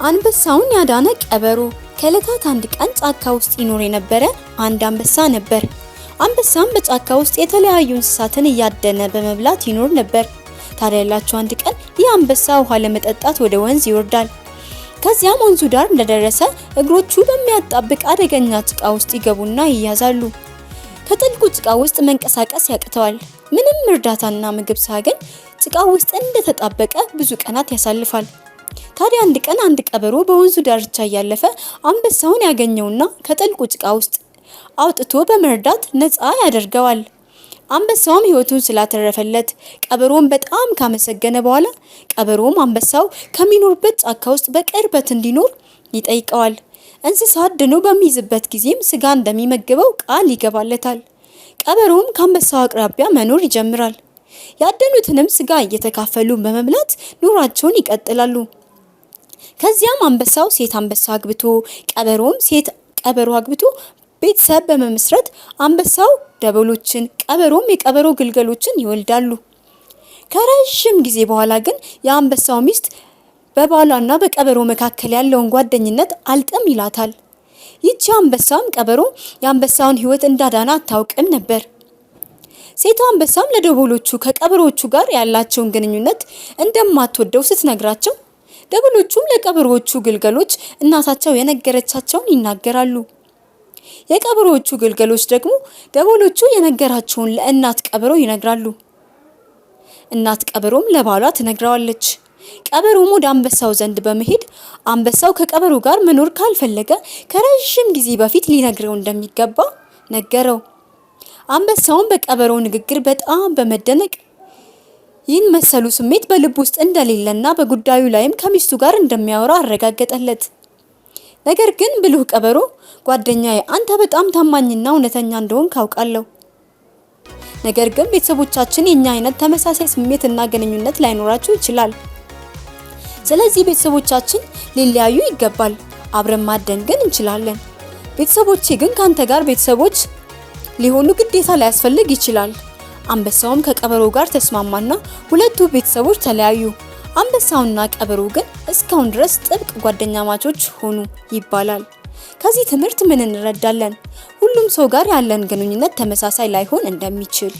አንበሳውን ያዳነ ቀበሮ። ከዕለታት አንድ ቀን ጫካ ውስጥ ይኖር የነበረ አንድ አንበሳ ነበር። አንበሳም በጫካ ውስጥ የተለያዩ እንስሳትን እያደነ በመብላት ይኖር ነበር። ታዲያ ያላችሁ አንድ ቀን ይህ አንበሳ ውሃ ለመጠጣት ወደ ወንዝ ይወርዳል። ከዚያም ወንዙ ዳር እንደደረሰ እግሮቹ በሚያጣብቅ አደገኛ ጭቃ ውስጥ ይገቡና ይያዛሉ። ከጥልቁ ጭቃ ውስጥ መንቀሳቀስ ያቅተዋል። ምንም እርዳታና ምግብ ሳያገኝ ጭቃ ውስጥ እንደተጣበቀ ብዙ ቀናት ያሳልፋል። ታዲያ አንድ ቀን አንድ ቀበሮ በወንዙ ዳርቻ እያለፈ አንበሳውን ያገኘውና ከጥልቁ ጭቃ ውስጥ አውጥቶ በመርዳት ነፃ ያደርገዋል። አንበሳውም ሕይወቱን ስላተረፈለት ቀበሮውን በጣም ካመሰገነ በኋላ ቀበሮውም አንበሳው ከሚኖርበት ጫካ ውስጥ በቅርበት እንዲኖር ይጠይቀዋል። እንስሳት ድኖ በሚይዝበት ጊዜም ስጋ እንደሚመግበው ቃል ይገባለታል። ቀበሮውም ከአንበሳው አቅራቢያ መኖር ይጀምራል። ያደኑትንም ስጋ እየተካፈሉ በመብላት ኑሯቸውን ይቀጥላሉ። ከዚያም አንበሳው ሴት አንበሳ አግብቶ ቀበሮውም ሴት ቀበሮ አግብቶ ቤተሰብ በመመስረት አንበሳው ደቦሎችን ቀበሮም የቀበሮ ግልገሎችን ይወልዳሉ። ከረጅም ጊዜ በኋላ ግን የአንበሳው ሚስት በባሏና በቀበሮ መካከል ያለውን ጓደኝነት አልጥም ይላታል። ይህች አንበሳም ቀበሮ የአንበሳውን ሕይወት እንዳዳና አታውቅም ነበር። ሴቷ አንበሳም ለደቦሎቹ ከቀበሮቹ ጋር ያላቸውን ግንኙነት እንደማትወደው ስትነግራቸው ደቦሎቹም ለቀበሮቹ ግልገሎች እናታቸው የነገረቻቸውን ይናገራሉ። የቀበሮቹ ግልገሎች ደግሞ ደቦሎቹ የነገራቸውን ለእናት ቀበሮ ይነግራሉ። እናት ቀበሮም ለባሏ ትነግረዋለች። ቀበሮም ወደ አንበሳው ዘንድ በመሄድ አንበሳው ከቀበሮ ጋር መኖር ካልፈለገ ከረጅም ጊዜ በፊት ሊነግረው እንደሚገባ ነገረው። አንበሳውም በቀበሮው ንግግር በጣም በመደነቅ ይህን መሰሉ ስሜት በልብ ውስጥ እንደሌለና በጉዳዩ ላይም ከሚስቱ ጋር እንደሚያወራ አረጋገጠለት። ነገር ግን ብልህ ቀበሮ ጓደኛዬ አንተ በጣም ታማኝና እውነተኛ እንደሆን ካውቃለሁ። ነገር ግን ቤተሰቦቻችን የኛ አይነት ተመሳሳይ ስሜትና ግንኙነት ላይኖራቸው ይችላል። ስለዚህ ቤተሰቦቻችን ሊለያዩ ይገባል። አብረን ማደን ግን እንችላለን። ቤተሰቦቼ ግን ካንተ ጋር ቤተሰቦች ሊሆኑ ግዴታ ላያስፈልግ ይችላል። አንበሳውም ከቀበሮ ጋር ተስማማና ሁለቱ ቤተሰቦች ተለያዩ። አንበሳውና ቀበሮ ግን እስካሁን ድረስ ጥብቅ ጓደኛ ማቾች ሆኑ ይባላል። ከዚህ ትምህርት ምን እንረዳለን? ሁሉም ሰው ጋር ያለን ግንኙነት ተመሳሳይ ላይሆን እንደሚችል